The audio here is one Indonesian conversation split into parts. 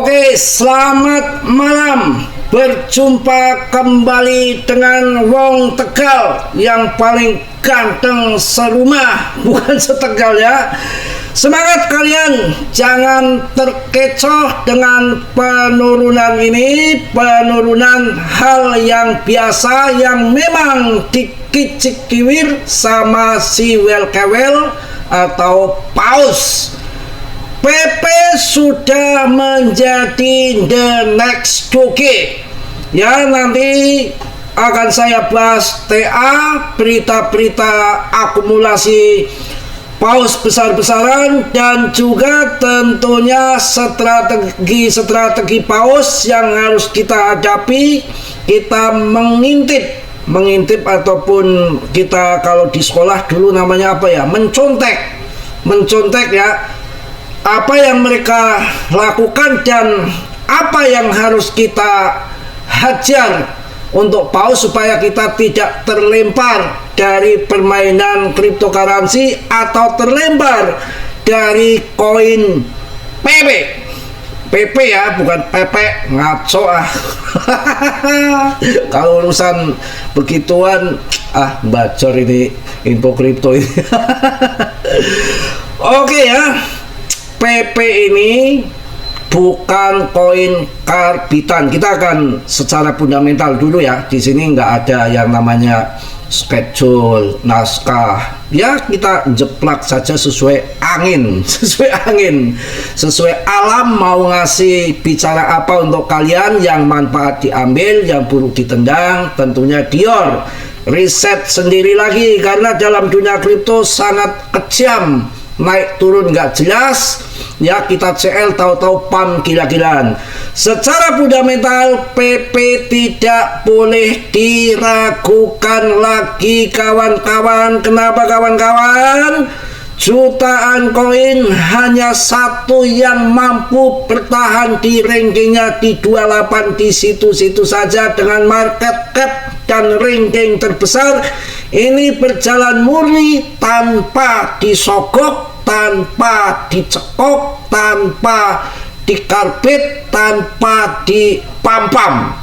Oke, selamat malam. Berjumpa kembali dengan Wong Tegal yang paling ganteng serumah, bukan setegal ya. Semangat kalian, jangan terkecoh dengan penurunan ini, penurunan hal yang biasa yang memang dikicik-kiwir sama si welkewel atau paus. PP sudah menjadi the next joki. Ya, nanti akan saya bahas TA, berita-berita akumulasi paus besar-besaran, dan juga tentunya strategi paus yang harus kita hadapi. Kita mengintip ataupun kita kalau di sekolah dulu namanya apa ya, mencontek ya, apa yang mereka lakukan dan apa yang harus kita hajar untuk paus supaya kita tidak terlempar dari permainan cryptocurrency atau terlempar dari koin PP ya, bukan PP, ngaco ah. Kalau urusan begituan bacor ini info kripto ini. Oke ya, PP ini bukan koin karbitan. Kita akan secara fundamental dulu ya. Di sini nggak ada yang namanya schedule, naskah. Ya, kita jeplak saja sesuai angin, sesuai alam mau ngasih bicara apa untuk kalian. Yang manfaat diambil, yang buruk ditendang. Tentunya Dior riset sendiri lagi, karena dalam dunia kripto sangat kejam, naik turun nggak jelas ya. Kita CL tahu-tahu pam gila-gilaan. Secara fundamental PP tidak boleh diragukan lagi kawan-kawan. Kenapa kawan-kawan? Jutaan koin hanya satu yang mampu bertahan di rankingnya di 28 di situ-situ saja dengan market cap dan ranking terbesar. Ini berjalan murni tanpa disogok, tanpa dicekok, tanpa dikarbit, tanpa dipampam.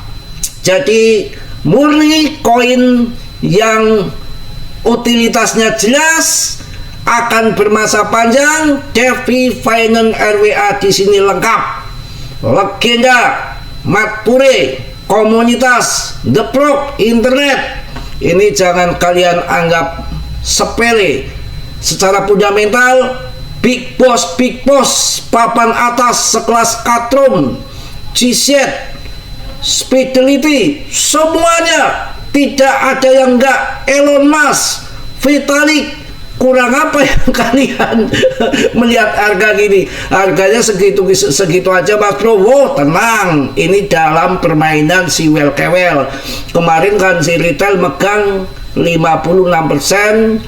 Jadi murni koin yang utilitasnya jelas, akan bermasa panjang. Devi Finance RWA di sini lengkap. Legenda, Matpure, komunitas, The Prog, internet. Ini jangan kalian anggap sepele. Secara fundamental, big boss, papan atas sekelas Katrum, GZ, Speedlity, semuanya tidak ada yang enggak. Elon Musk, Vitalik. Kurang apa yang kalian melihat harga gini? Harganya segitu aja Mas Bro. Wow, tenang, ini dalam permainan si welkewel. Kemarin kan si retail megang 56%,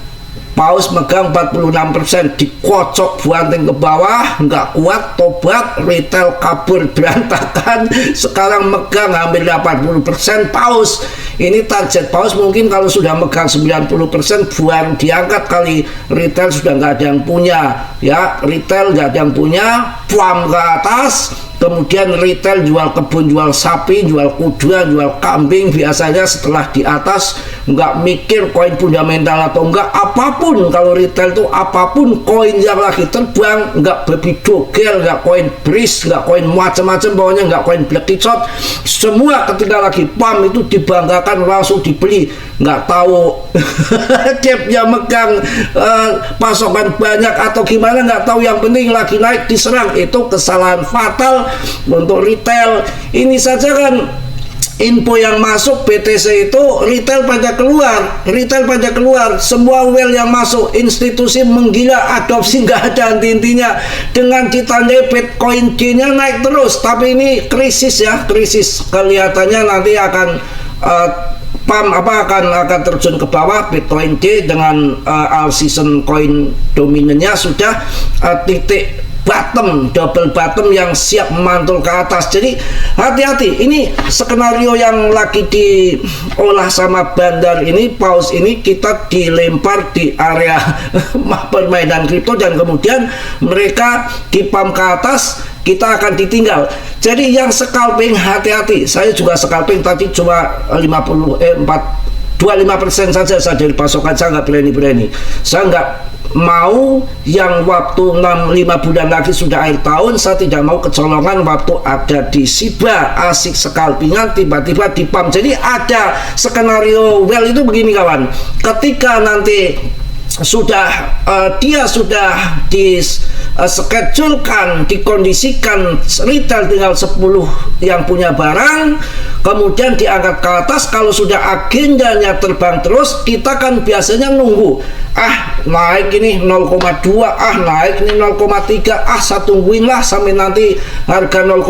paus megang 46%, dikocok buanting ke bawah, nggak kuat, tobat, retail kabur berantakan. Sekarang megang hampir 80%. Paus ini target paus mungkin kalau sudah megang 90% buang diangkat kali. Retail sudah nggak ada yang punya ya, retail nggak ada yang punya, puam ke atas. Kemudian retail jual kebun, jual sapi, jual kuda, jual kambing. Biasanya setelah di atas nggak mikir koin fundamental atau enggak, apapun. Kalau retail tuh apapun koin yang lagi terbang, nggak baby dogel, nggak koin bris, nggak koin macam-macam, pokoknya nggak koin black shot, semua ketika lagi pam itu dibanggakan, langsung dibeli. Nggak tahu capnya megang pasokan banyak atau gimana, nggak tahu, yang penting lagi naik diserang. Itu kesalahan fatal untuk retail. Ini saja kan info yang masuk BTC itu retail pada keluar, semua well yang masuk, institusi menggila, adopsi nggak ada henti-hentinya. Dengan ditandai Bitcoin D-nya naik terus, tapi ini krisis ya, krisis. Kelihatannya nanti akan akan terjun ke bawah. Bitcoin D dengan all season coin dominannya sudah titik bottom, double bottom yang siap memantul ke atas. Jadi hati-hati, ini skenario yang lagi diolah sama bandar ini, paus ini, kita dilempar di area permainan kripto dan kemudian mereka dipam ke atas, kita akan ditinggal. Jadi yang scalping hati-hati. Saya juga scalping tadi cuma 25% saja saya dari pasokan. Saya nggak berani. Saya nggak mau yang waktu 5 bulan lagi sudah akhir tahun. Saya tidak mau kecolongan waktu ada di SIBA asik scalpingan tiba-tiba di pump. Jadi ada skenario well itu begini kawan, ketika nanti dia sudah dischedulekan, dikondisikan retail tinggal 10 yang punya barang, kemudian diangkat ke atas. Kalau sudah agendanya terbang terus, kita kan biasanya nunggu, naik ini 0,2, naik ini 0,3, saya tungguin lah sampai nanti harga 0,1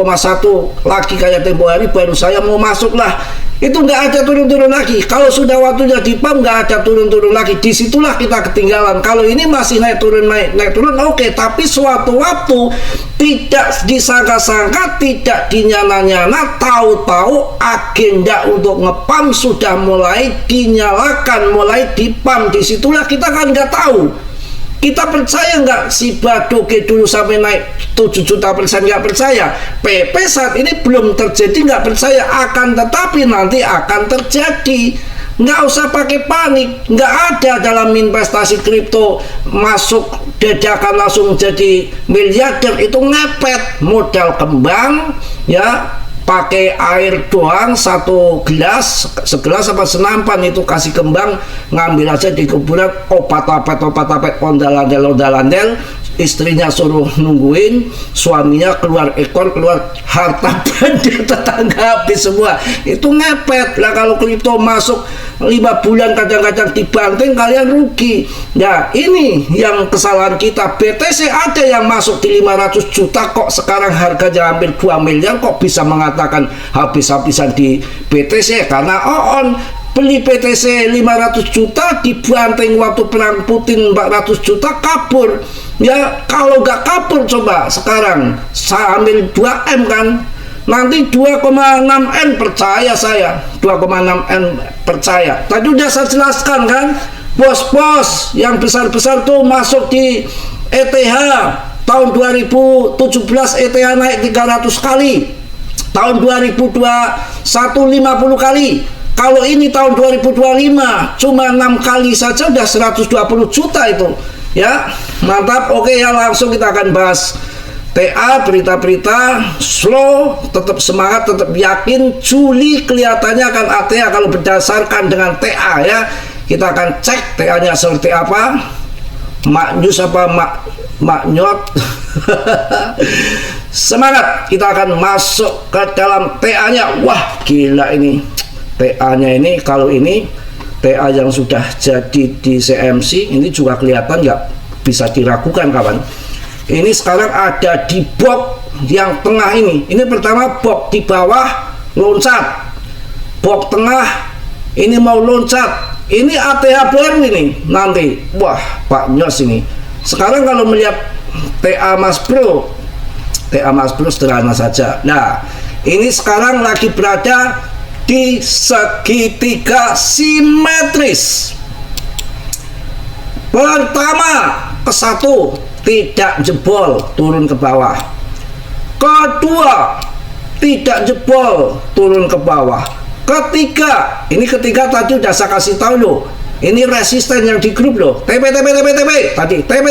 lagi kayak tempo hari baru saya mau masuk lah. Itu nggak ada turun-turun lagi. Kalau sudah waktunya di pump nggak ada turun-turun lagi. Disitulah kita ketinggalan. Kalau ini masih naik turun oke. Tapi suatu waktu tidak disangka-sangka, tidak dinyana-nyana, tahu-tahu agenda untuk ngepump sudah mulai dinyalakan, mulai di pump. Disitulah kita kan nggak tahu. Kita percaya nggak si Badoge dulu sampai naik 7 juta %? Nggak percaya. PP saat ini belum terjadi, nggak percaya. Akan tetapi nanti akan terjadi. Nggak usah pakai panik. Nggak ada dalam investasi kripto masuk dadakan langsung jadi miliarder. Itu ngepet, modal kembang ya, pakai air doang, 1 gelas, segelas apa senampan itu kasih kembang, ngambil aja di kuburan, opat-opat, ondal-ondel, istrinya suruh nungguin, suaminya keluar ekor, keluar harta benda tetangga habis semua. Itu ngepet lah. Kalau kripto masuk 5 bulan kadang-kadang dibanting, kalian rugi. Nah ini yang kesalahan kita. BTC ada yang masuk di 500 juta kok sekarang harganya hampir 2 miliar, kok bisa mengatakan habis-habisan di BTC? Karena beli BTC 500 juta dibanting waktu perang Putin 400 juta kabur. Ya kalau nggak kabur coba sekarang saya ambil 2M kan, nanti 2,6N percaya saya, 2,6N percaya. Tadi udah saya jelaskan kan, bos-bos yang besar-besar tuh masuk di ETH tahun 2017, ETH naik 300 kali, tahun 2021 50 kali. Kalau ini tahun 2025 cuma 6 kali saja udah 120 juta itu. Ya, mantap. Oke ya, langsung kita akan bahas TA, berita-berita slow, tetap semangat, tetap yakin. Juli kelihatannya akan ATA kalau berdasarkan dengan TA ya. Kita akan cek TA-nya seperti apa. Maknyus apa maknyot. Semangat, kita akan masuk ke dalam TA-nya. Wah, gila ini. TA-nya ini, kalau ini TA yang sudah jadi di CMC ini juga kelihatan, nggak bisa diragukan kawan. Ini sekarang ada di box yang tengah ini. Ini pertama box di bawah loncat, box tengah ini mau loncat. Ini ATH baru ini nanti. Wah Pak Nyos ini. Sekarang kalau melihat TA Mas Bro sederhana saja. Nah ini sekarang lagi berada di segitiga simetris. Pertama, ke 1 tidak jebol turun ke bawah. Kedua, tidak jebol turun ke bawah. Ketiga, ini ketiga tadi udah saya kasih tahu loh. Ini resisten yang di grup loh. TP tadi TP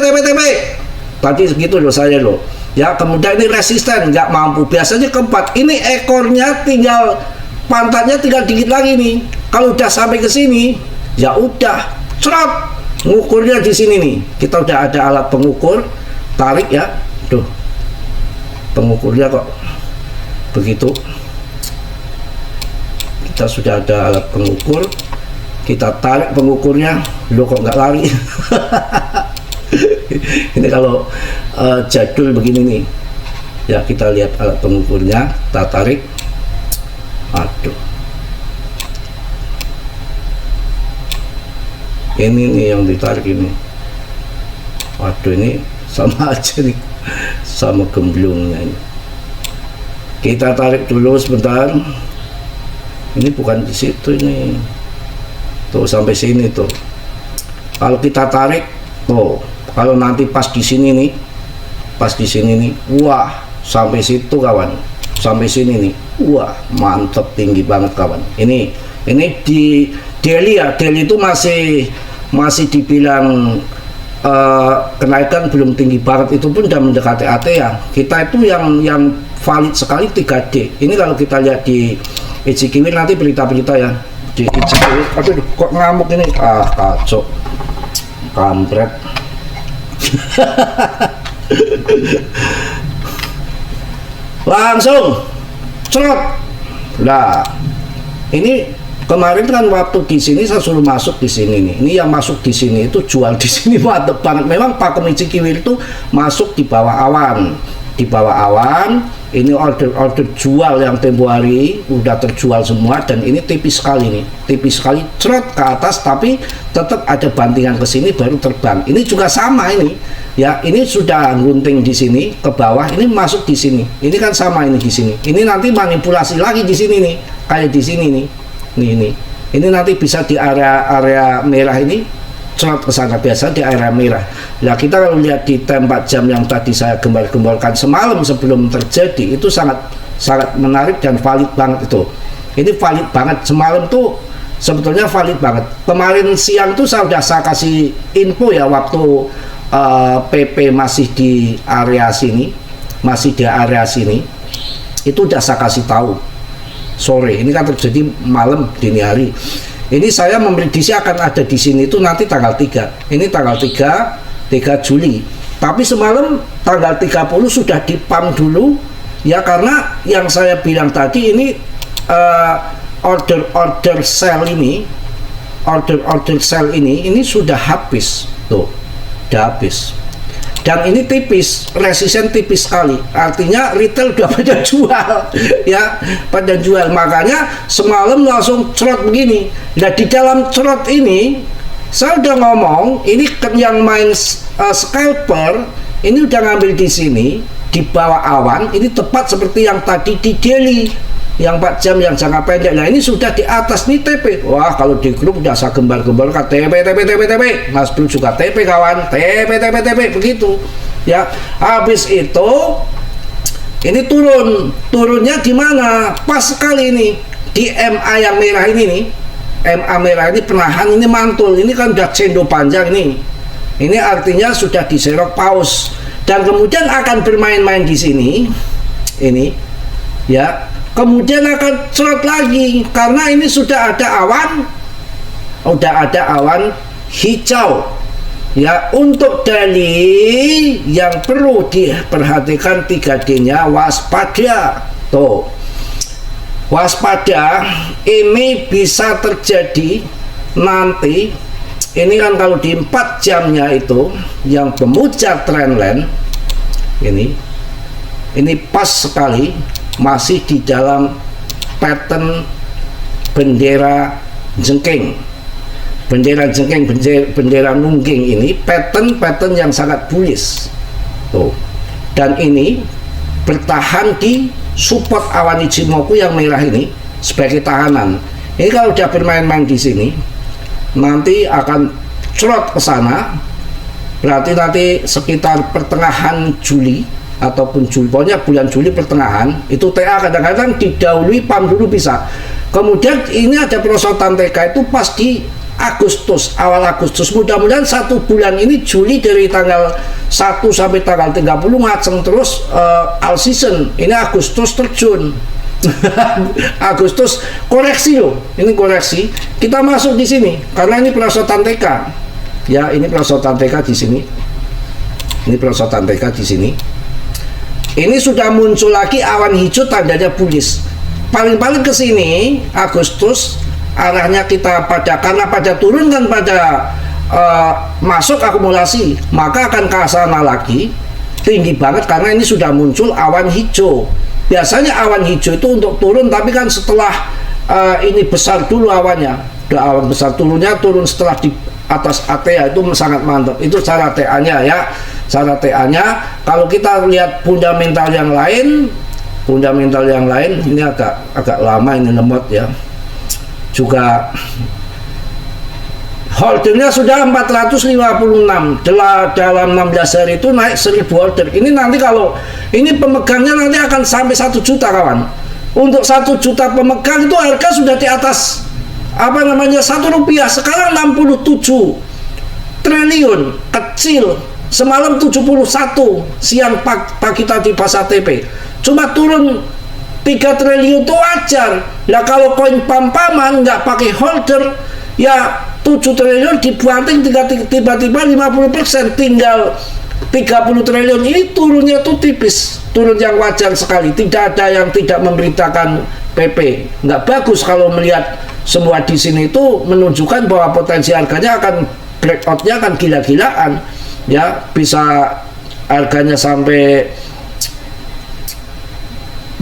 tadi segitu loh saya loh. Ya kemudian ini resisten nggak mampu. Biasanya keempat. Ini ekornya tinggal, pantatnya tinggal dikit lagi nih. Kalau udah sampai ke sini, ya udah, cerot. Ngukurnya di sini nih. Kita udah ada alat pengukur, tarik ya. Tuh. Pengukurnya kok begitu. Kita sudah ada alat pengukur. Kita tarik pengukurnya. Loh kok nggak lari? Ini kalau jadul begini nih. Ya kita lihat alat pengukurnya, kita tarik. Aduh, ini nih yang ditarik ini. Waduh, ini sama aja nih, sama gemblungnya ini. Kita tarik dulu sebentar. Ini bukan di situ ini. Tuh sampai sini tuh. Kalau kita tarik, tuh, kalau nanti pas di sini nih, wah, sampai situ kawan, sampai sini nih. Wah, mantep, tinggi banget kawan. Ini di Delhi ya. Delhi itu masih dibilang kenaikan belum tinggi banget, itu pun udah mendekati ATEA. Kita itu yang valid sekali 3D. Ini kalau kita lihat di EJKW nanti berita-berita ya di EJKW. Aduh, kok ngamuk ini? Kacau, kampret. Langsung cerot. Nah, ini kemarin kan waktu di sini saya suruh masuk di sini nih. Ini yang masuk di sini itu jual di sini mantep banget. Memang pakem EJKW itu masuk di bawah awan. Di bawah awan, ini order jual yang tempo hari udah terjual semua, dan ini tipis sekali nih. Tipis sekali, cerot ke atas, tapi tetap ada bantingan ke sini baru terbang. Ini juga sama ini. Ya, ini sudah gunting di sini ke bawah, ini masuk di sini. Ini kan sama ini di sini. Ini nanti manipulasi lagi di sini nih. Kayak di sini nih. Ini nanti bisa di area merah ini cerot ke sana, biasa di area merah. Nah, kita kalau lihat di tempat jam yang tadi saya gembal-gembalkan semalam sebelum terjadi, itu sangat menarik dan valid banget itu. Ini valid banget, semalam tuh sebetulnya valid banget. Kemarin siang tuh saya kasih info ya, waktu PP masih di area sini, itu udah saya kasih tahu sore. Ini kan terjadi malam dini hari. Ini saya memprediksi akan ada di sini itu nanti tanggal 3. Ini tanggal 3 Juli. Tapi semalam tanggal 30 sudah dipam dulu ya, karena yang saya bilang tadi ini order sell ini sudah habis tuh. Udah habis. Dan ini tipis, resisten tipis sekali. Artinya retail udah pada jual, ya, pada jual. Makanya semalam langsung cerot begini. Nah, di dalam cerot ini, saya udah ngomong, ini yang main scalper, ini udah ngambil di sini, di bawah awan. Ini tepat seperti yang tadi di Delhi, yang 4 jam yang jangka pendek. Nah, ini sudah di atas nih TP. Wah, kalau di grup udah saya gembar-gembar ke TP. Mas Bro juga TP kawan, TP begitu ya. Habis itu ini turunnya di mana? Pas sekali ini di MA yang merah ini nih. MA merah ini penahan, ini mantul. Ini kan udah cendo panjang nih. Ini artinya sudah diserok paus, dan kemudian akan bermain-main di sini. Ini ya. Kemudian akan cerot lagi karena ini sudah ada awan hijau ya. Untuk Delhi yang perlu diperhatikan 3D-nya, waspada tuh, waspada. Ini bisa terjadi nanti. Ini kan kalau di 4 jamnya itu yang pemuja trendline ini pas sekali masih di dalam pattern bendera jengking, bendera nungging. Ini pattern yang sangat bullish tuh, dan ini bertahan di support awan Ichimoku yang merah ini sebagai tahanan. Ini kalau udah bermain-main di sini nanti akan cerot ke sana. Berarti nanti sekitar pertengahan Juli ataupun Juli, pokoknya bulan Juli pertengahan itu TA kadang-kadang didahului PAM dulu bisa. Kemudian ini ada perosotan TK itu pas di Agustus, awal Agustus. Mudah-mudahan 1 bulan ini Juli dari tanggal 1 sampai tanggal 30 ngaceng terus all season. Ini Agustus terjun. Agustus koreksi loh. Ini koreksi. Kita masuk di sini karena ini perosotan TK. Ya, ini perosotan TK di sini. Ini perosotan TK di sini. Ini sudah muncul lagi awan hijau, tandanya bullish. Paling-paling ke sini Agustus arahnya kita karena pada turun kan pada masuk akumulasi, maka akan ke sana lagi tinggi banget karena ini sudah muncul awan hijau. Biasanya awan hijau itu untuk turun, tapi kan setelah ini besar dulu awannya. Udah awan besar, turun setelah di atas ATEA itu sangat mantap. Itu cara TA-nya ya. Cara TA-nya, kalau kita lihat fundamental yang lain ini agak lama ini lemot ya. Juga Holdernya sudah 456 dalam 16 hari itu naik 1000 holder. Ini nanti kalau ini pemegangnya nanti akan sampai 1 juta kawan. Untuk 1 juta pemegang itu harga sudah di atas apa namanya 1 rupiah. Sekarang 67 triliun, kecil. Semalam 71 siang pagi tadi pas ATP. Cuma turun 3 triliun itu wajar. Nah kalau koin pam-paman nggak pakai holder, ya 7 triliun dibanting tiba-tiba 50%, tinggal 30 triliun. Ini turunnya tuh tipis, turun yang wajar sekali. Tidak ada yang tidak memberitakan PP. Nggak bagus kalau melihat semua di sini itu menunjukkan bahwa potensi harganya akan breakoutnya akan gila-gilaan, ya bisa harganya sampai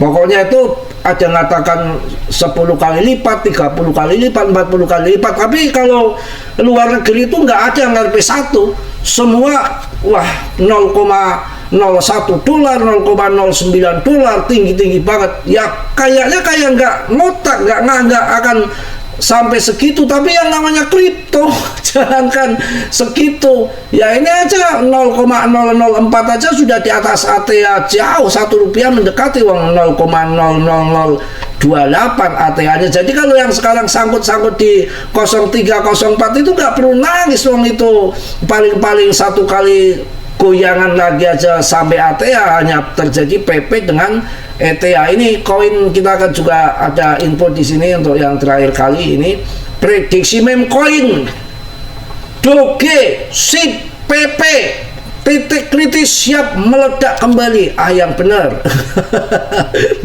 pokoknya itu ada yang mengatakan 10 kali lipat, 30 kali lipat, 40 kali lipat. Tapi kalau luar negeri itu nggak ada yang RP 1, semua wah 0,01 dolar, 0,09 dolar, tinggi-tinggi banget. Ya kayaknya kayak nggak ngotak, nggak akan sampai segitu. Tapi yang namanya kripto jangankan segitu, ya ini aja 0,004 aja sudah di atas ATA jauh, 1 rupiah mendekati uang 0,00028 ATA nya. Jadi kalau yang sekarang sangkut-sangkut di 0304 itu nggak perlu nangis, uang itu paling-paling 1 kali goyangan lagi aja sampai ATA hanya terjadi PP dengan ETA. Ini koin kita akan juga ada info di sini untuk yang terakhir kali ini, prediksi meme koin Doge SIB PP titik kritis siap meledak kembali. Yang benar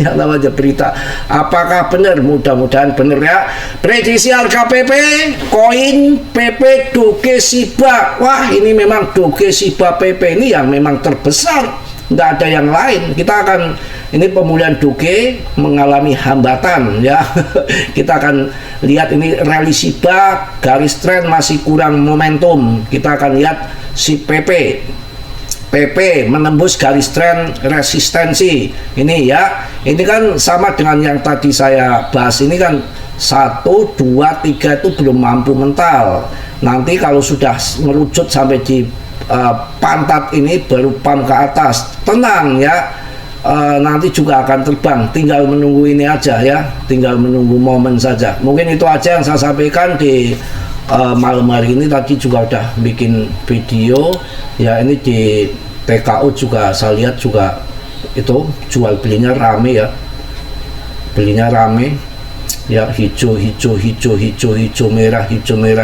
yang namanya berita, apakah benar? Mudah-mudahan benar ya. Prediksi harga PP koin PP Doge Shiba. Wah ini memang Doge Shiba PP ini yang memang terbesar, nggak ada yang lain. Kita akan ini pemulihan Doge mengalami hambatan ya. Kita akan lihat ini rally Shiba, garis tren masih kurang momentum. Kita akan lihat si PP menembus garis tren resistensi ini ya. Ini kan sama dengan yang tadi saya bahas, ini kan 1, 2, 3 itu belum mampu mental. Nanti kalau sudah merucut sampai di pantat ini baru pam ke atas, tenang ya. Nanti juga akan terbang, tinggal menunggu ini aja ya, tinggal menunggu momen saja. Mungkin itu aja yang saya sampaikan di malam hari ini. Tadi juga udah bikin video ya, ini di TKU juga saya lihat juga itu jual belinya rame ya, belinya rame ya, hijau merah,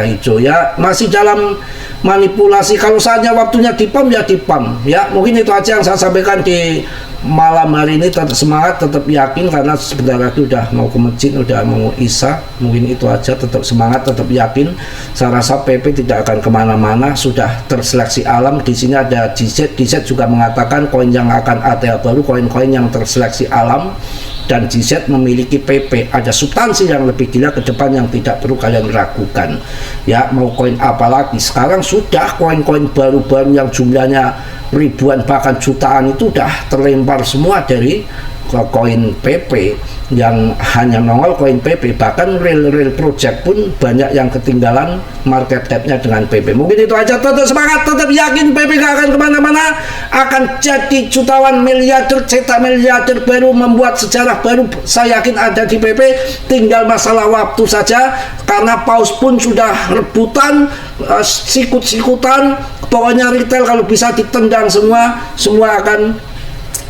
hijau ya, masih dalam manipulasi. Kalau saatnya waktunya dipam ya dipam ya. Mungkin itu aja yang saya sampaikan di malam hari ini. Tetap semangat, tetap yakin, karena sebentar lagi udah mau ke masjid, udah mau isya. Mungkin itu aja, tetap semangat, tetap yakin. Saya rasa PP tidak akan kemana-mana, sudah terseleksi alam. Di sini ada DZ juga mengatakan koin yang akan ATA baru, koin-koin yang terseleksi alam. Dan DZ memiliki PP, ada substansi yang lebih gila ke depan yang tidak perlu kalian ragukan ya. Mau koin apa lagi? Sekarang sudah koin-koin baru-baru yang jumlahnya ribuan bahkan jutaan itu udah terlempar semua dari koin PP, yang hanya nongol koin PP. Bahkan real project pun banyak yang ketinggalan market cap-nya dengan PP. Mungkin itu aja, tetap semangat, tetap yakin PP gak akan kemana-mana, akan jadi jutawan miliarder, cetak miliarder baru, membuat sejarah baru. Saya yakin ada di PP, tinggal masalah waktu saja, karena paus pun sudah rebutan, sikut-sikutan. Pokoknya retail kalau bisa ditendang semua akan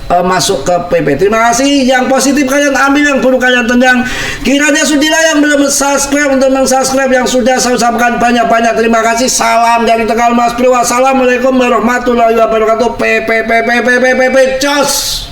masuk ke PP. Terima kasih, yang positif kalian ambil, yang buruk kalian tendang. Kiranya sudilah yang belum subscribe untuk mensubscribe, yang sudah saya ucapkan banyak-banyak terima kasih. Salam dari Tegal Mas Bro. Wassalamualaikum warahmatullahi wabarakatuh. PP jos.